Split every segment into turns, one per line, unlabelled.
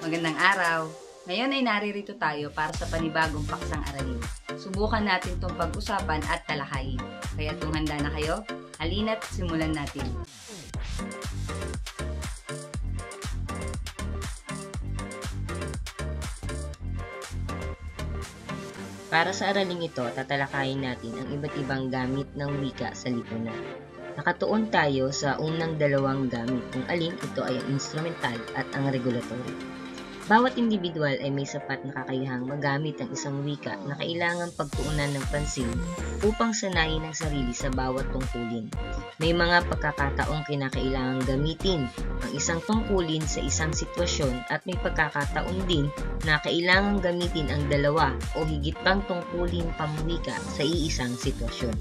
Magandang araw! Ngayon ay naririto tayo para sa panibagong paksang aralin. Subukan natin itong pag-usapan at talakayin. Kaya kung handa na kayo, halina't simulan natin.
Para sa araling ito, tatalakayin natin ang iba't ibang gamit ng wika sa lipunan. Nakatuon tayo sa unang dalawang gamit kung alin ito ay ang instrumental at ang regulatory. Bawat individual ay may sapat na kakayahang magamit ang isang wika na kailangang pagtuunan ng pansin upang sanayin ang sarili sa bawat tungkulin. May mga pagkakataong kinakailangang gamitin ang isang tungkulin sa isang sitwasyon at may pagkakataon din na kailangang gamitin ang dalawa o higit pang tungkulin pamwika sa iisang sitwasyon.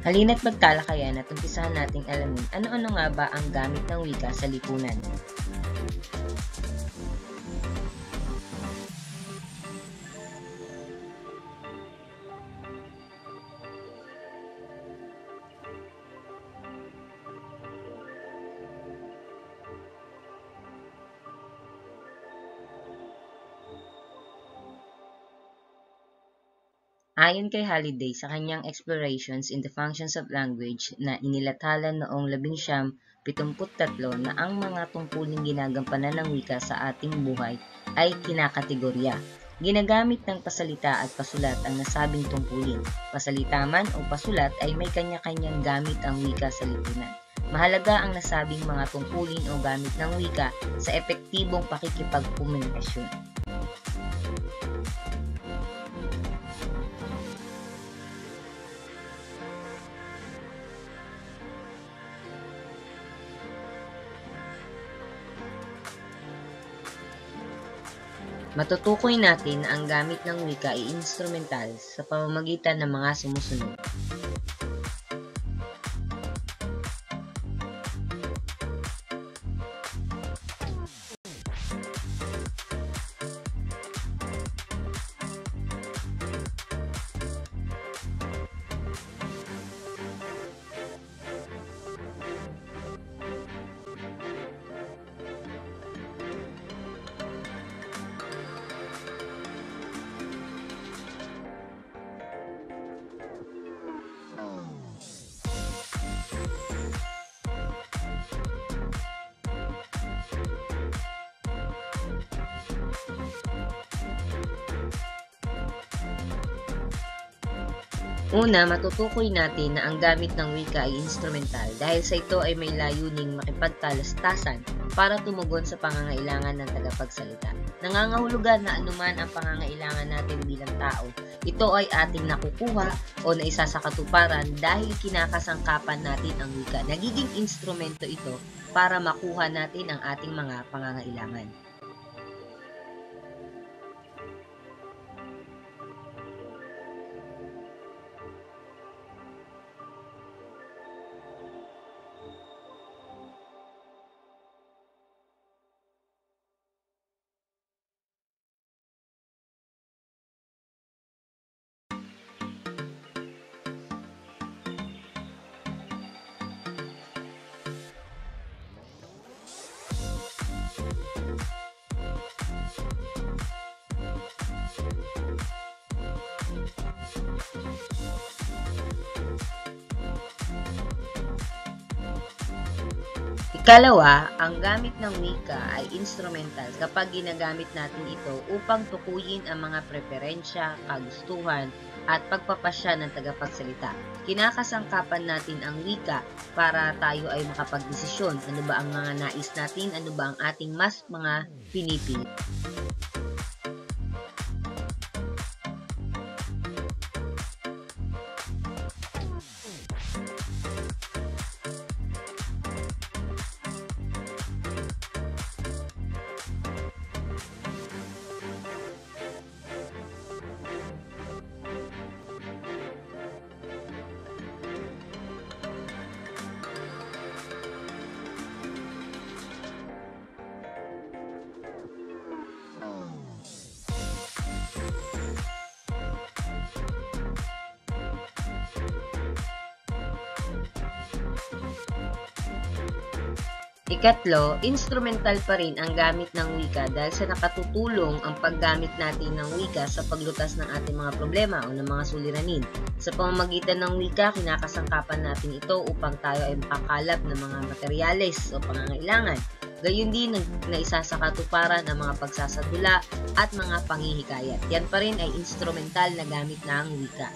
Halina't magtalakayan at umpisahan nating alamin ano-ano nga ba ang gamit ng wika sa lipunan. Ayon kay Halliday sa kanyang Explorations in the Functions of Language na inilathala noong 1973 na ang mga tungkuling ginagampanan ng wika sa ating buhay ay kinakategorya. Ginagamit ng pasalita at pasulat ang nasabing tungkulin. Pasalita man o pasulat ay may kanya-kanyang gamit ang wika sa lipunan. Mahalaga ang nasabing mga tungkulin o gamit ng wika sa epektibong pakikipagkomunikasyon. Matutukoy natin na ang gamit ng wika ay instrumental sa pamamagitan ng mga sumusunod. Una, matutukoy natin na ang gamit ng wika ay instrumental dahil sa ito ay may layuning makipagtalastasan para tumugon sa pangangailangan ng tagapagsalita. Nangangahulugan na anuman ang pangangailangan natin bilang tao, ito ay ating nakukuha o naisa sa katuparan dahil kinakasangkapan natin ang wika. Nagiging instrumento ito para makuha natin ang ating mga pangangailangan. Ikalawa, ang gamit ng wika ay instrumental kapag ginagamit natin ito upang tukuyin ang mga preferensya, kagustuhan, at pagpapasya ng tagapagsalita. Kinakasangkapan natin ang wika para tayo ay makapagdesisyon. Ano ba ang mga nais natin? Ano ba ang ating mas mga pinipili? Ikatlo, instrumental pa rin ang gamit ng wika dahil sa nakatutulong ang paggamit natin ng wika sa paglutas ng ating mga problema o ng mga suliranin. Sa pamamagitan ng wika, kinakasangkapan natin ito upang tayo ay makakalap ng mga materyales o pangangailangan. Gayon din na isa sa katuparan ang mga pagsasadula at mga panghihikayat. Yan pa rin ay instrumental na gamit ng wika.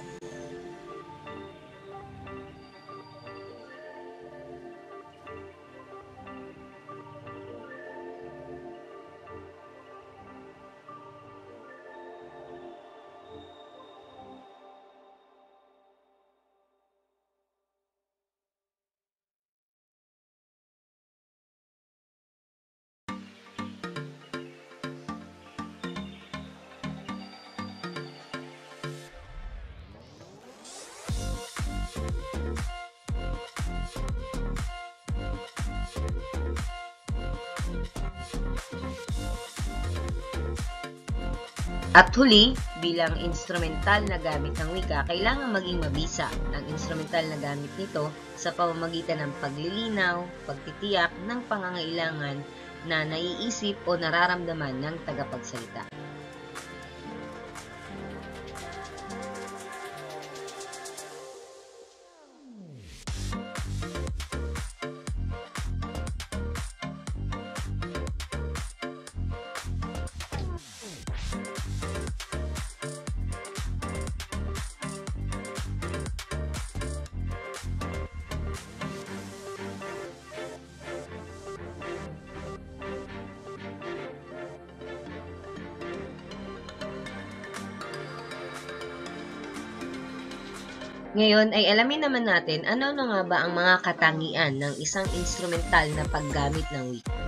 At huli, bilang instrumental na gamit ng wika, kailangan maging mabisa ang instrumental na gamit nito sa pamamagitan ng paglilinaw, pagtitiyak ng pangangailangan na naiisip o nararamdaman ng tagapagsalita. Ngayon ay alamin naman natin ano na nga ba ang mga katangian ng isang instrumental na paggamit ng wika.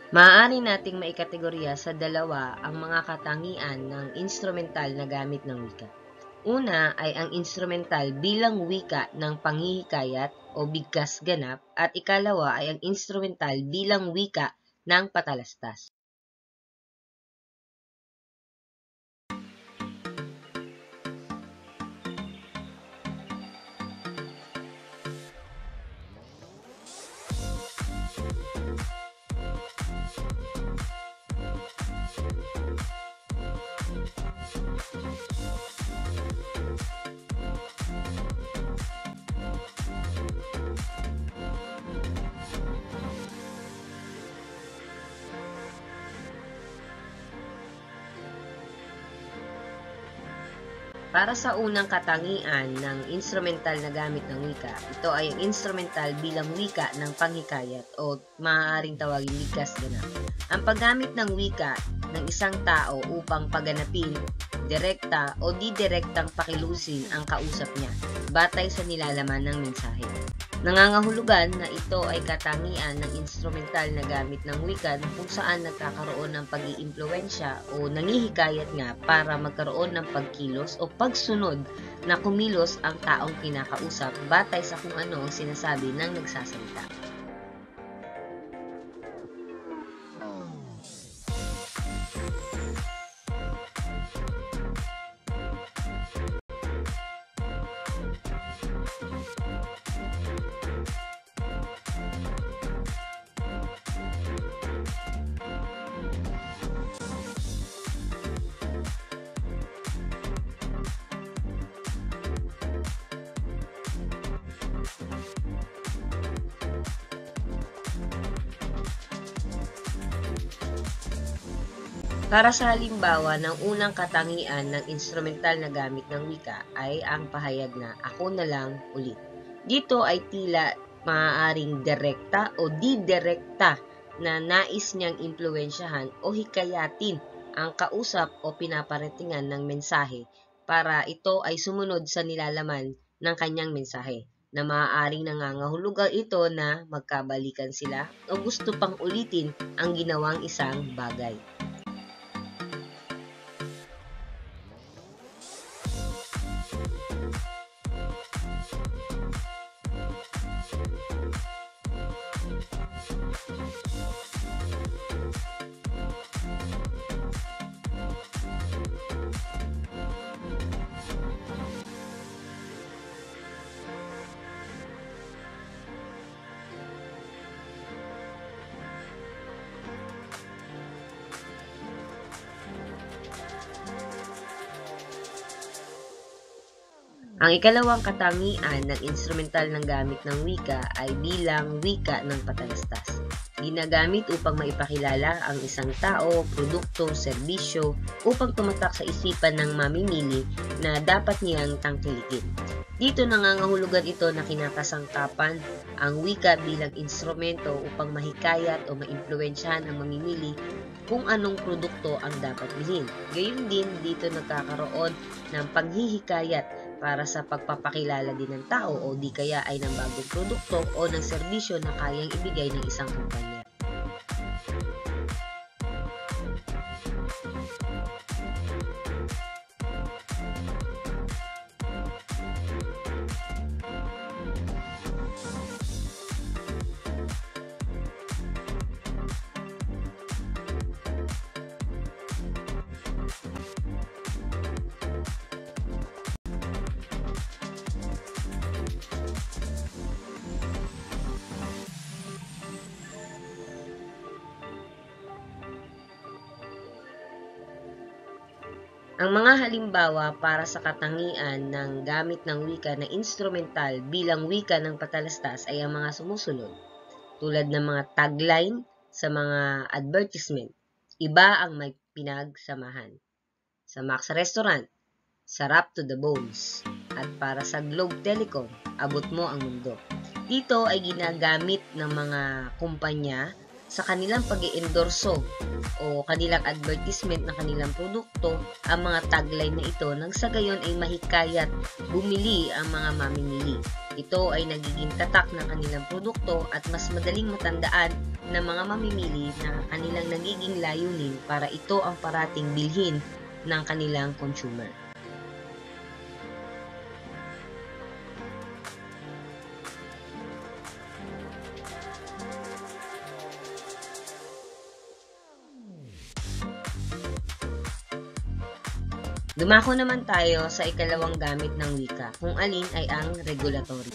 Maaari nating maikategorya sa dalawa ang mga katangian ng instrumental na gamit ng wika. Una ay ang instrumental bilang wika ng panghihikayat o bigkas ganap at ikalawa ay ang instrumental bilang wika ng patalastas. Para sa unang katangian ng instrumental na gamit ng wika, ito ay ang instrumental bilang wika ng panghikayat o maaaring tawagin bigkas ganap. Ang paggamit ng wika ng isang tao upang paganapin, direkta o didirektang pakilusin ang kausap niya, batay sa nilalaman ng mensahe. Nangangahulugan na ito ay katangian ng instrumental na gamit ng wika kung saan nagkakaroon ng pag-iimpluwensya o nangihikayat nga para magkaroon ng pagkilos o pagsunod na kumilos ang taong kinakausap batay sa kung ano ang sinasabi ng nagsasalita. Para sa halimbawa ng unang katangian ng instrumental na gamit ng wika ay ang pahayag na ako na lang ulit. Dito ay tila maaaring direkta o didirekta na nais niyang impluwensyahan o hikayatin ang kausap o pinaparatingan ng mensahe para ito ay sumunod sa nilalaman ng kanyang mensahe na maaaring nangangahulugan ito na magkabalikan sila o gusto pang ulitin ang ginawang isang bagay. Ang ikalawang katangian ng instrumental ng gamit ng wika ay bilang wika ng patalastas. Ginagamit upang maipakilala ang isang tao, produkto, serbisyo upang tumatak sa isipan ng mamimili na dapat niyang tangkilikin. Dito nangangahulugan ito na kinakasangkapan ang wika bilang instrumento upang mahikayat o maimpluwensyahan ang mamimili kung anong produkto ang dapat bilhin. Gayon din, dito nagkakaroon ng paghihikayat para sa pagpapakilala din ng tao o di kaya ay ng bagong produkto o ng serbisyo na kayang ibigay ng isang kumpanya. Ang mga halimbawa para sa katangian ng gamit ng wika na instrumental bilang wika ng patalastas ay ang mga sumusunod, tulad ng mga tagline sa mga advertisement. Iba ang may pinagsamahan. Sa Max Restaurant, sarap to the bones. At para sa Globe Telecom, abot mo ang mundo. Dito ay ginagamit ng mga kumpanya sa kanilang pag-i-endorso o kanilang advertisement ng kanilang produkto ang mga tagline na ito nang sa gayon ay mahikayat bumili ang mga mamimili. Ito ay nagiging tatak ng kanilang produkto at mas madaling matandaan ng mga mamimili na kanilang nagiging layunin para ito ang parating bilhin ng kanilang consumer. Dumako naman tayo sa ikalawang gamit ng wika, kung alin ay ang regulatory.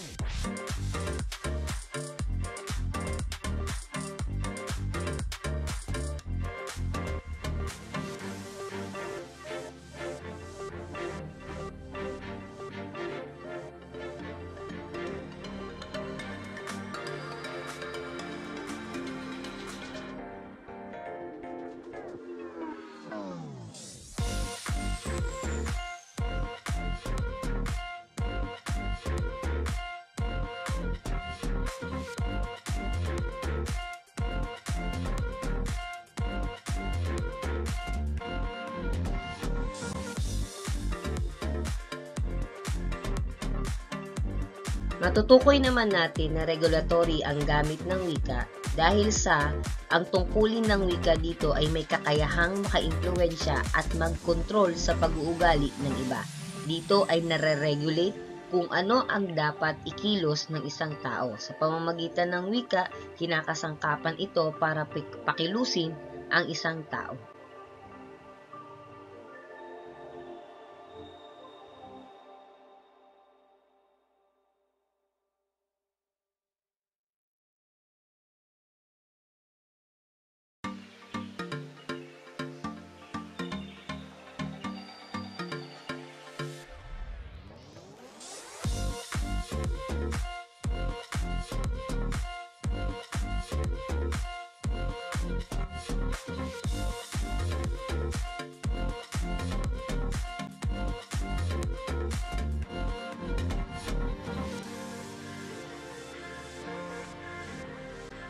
Matutukoy naman natin na regulatory ang gamit ng wika dahil sa ang tungkulin ng wika dito ay may kakayahang makaimpluwensya at mag-control sa pag-uugali ng iba. Dito ay nare-regulate kung ano ang dapat ikilos ng isang tao. Sa pamamagitan ng wika, kinakasangkapan ito para pakilusin ang isang tao.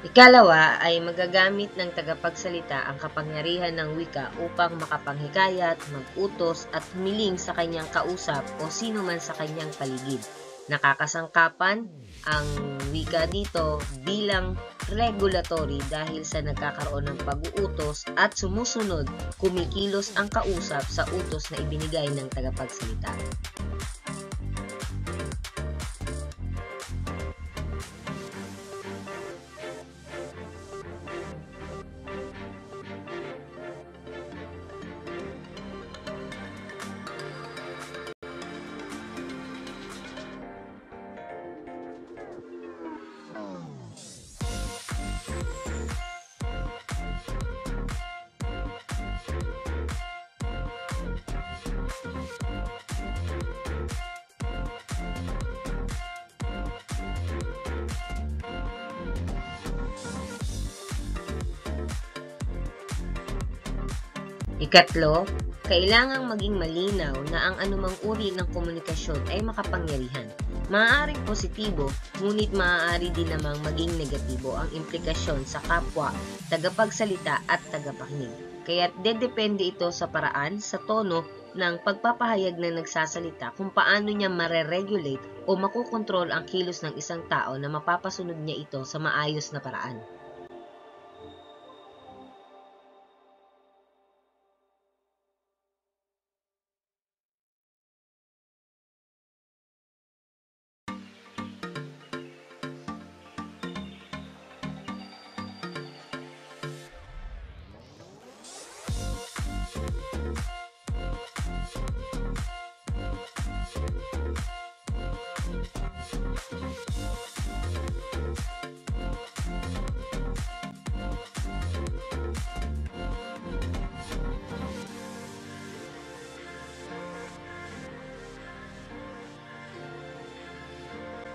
Ikalawa ay magagamit ng tagapagsalita ang kapangyarihan ng wika upang makapanghikayat, mag-utos at humiling sa kanyang kausap o sino man sa kanyang paligid. Nakakasangkapan ang wika dito bilang regulatory dahil sa nagkakaroon ng pag-uutos at sumusunod, kumikilos ang kausap sa utos na ibinigay ng tagapagsalita. Ikatlo, kailangang maging malinaw na ang anumang uri ng komunikasyon ay makapangyarihan. Maaaring positibo, ngunit maaari din namang maging negatibo ang implikasyon sa kapwa, tagapagsalita at tagapakinig. Kaya't dedepende ito sa paraan, sa tono ng pagpapahayag na nagsasalita kung paano niya mare-regulate o makokontrol ang kilos ng isang tao na mapapasunod niya ito sa maayos na paraan.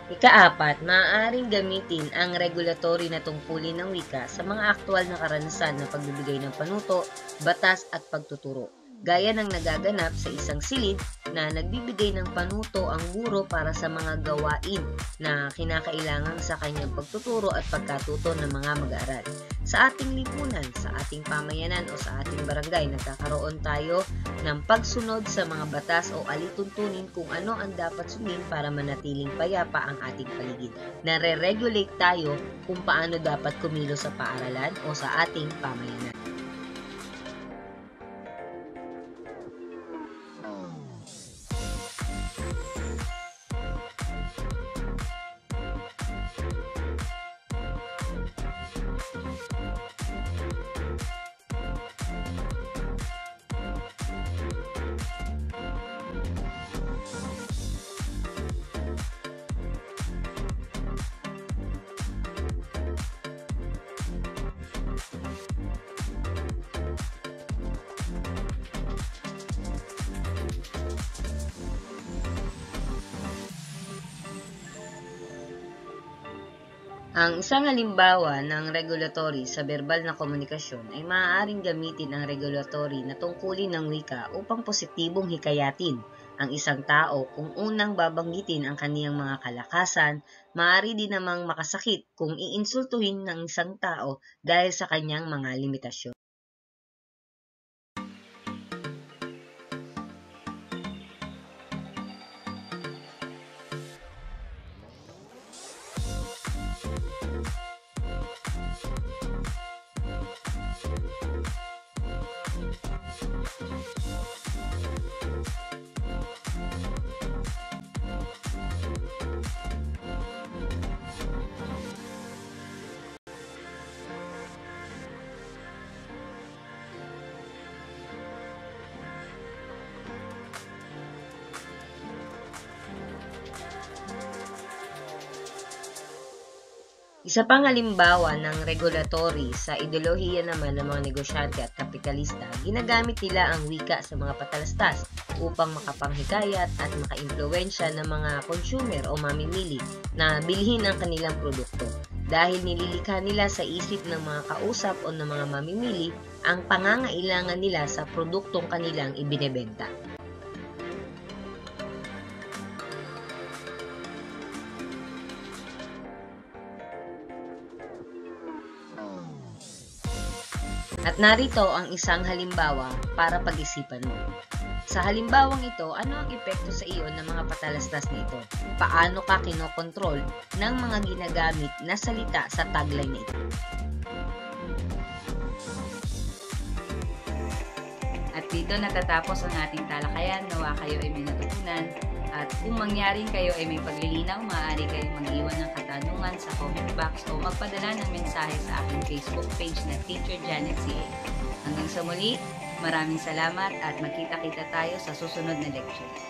Ikaapat, maaaring gamitin ang regulatory na tungkulin ng wika sa mga aktwal na karanasan na pagbibigay ng panuto, batas at pagtuturo. Gaya ng nagaganap sa isang silid na nagbibigay ng panuto ang guro para sa mga gawain na kinakailangan sa kanyang pagtuturo at pagkatuto ng mga mag-aaral. Sa ating lipunan, sa ating pamayanan o sa ating barangay, nagkakaroon tayo ng pagsunod sa mga batas o alituntunin kung ano ang dapat sundin para manatiling payapa ang ating paligid. Nare-regulate tayo kung paano dapat kumilos sa paaralan o sa ating pamayanan. Ang isang halimbawa ng regulatory sa verbal na komunikasyon ay maaaring gamitin ang regulatory na tungkulin ng wika upang positibong hikayatin ang isang tao kung unang babanggitin ang kaniyang mga kalakasan, maaari din namang makasakit kung iinsultuhin ng isang tao dahil sa kanyang mga limitasyon. Isa pang halimbawa ng regulatory sa ideolohiya naman ng mga negosyante at kapitalista, ginagamit nila ang wika sa mga patalastas upang makapanghikayat at makaimpluwensya ng mga consumer o mamimili na bilhin ang kanilang produkto. Dahil nililikha nila sa isip ng mga kausap o ng mga mamimili ang pangangailangan nila sa produktong kanilang ibinebenta. At At narito ang isang halimbawa para pag-isipan mo. Sa halimbawang ito, ano ang epekto sa iyo ng mga patalastas nito? Paano ka kinokontrol ng mga ginagamit na salita sa tagline na ito?
At dito natatapos ang ating talakayan. Nawa kayo ay may natutunan. At kung mangyaring kayo ay may paglilinaw, maaari kayong mag-iwan ng katanungan sa comment box o magpadala ng mensahe sa aking Facebook page na Teacher Janet CA. Hanggang sa muli, maraming salamat at magkita-kita tayo sa susunod na lecture.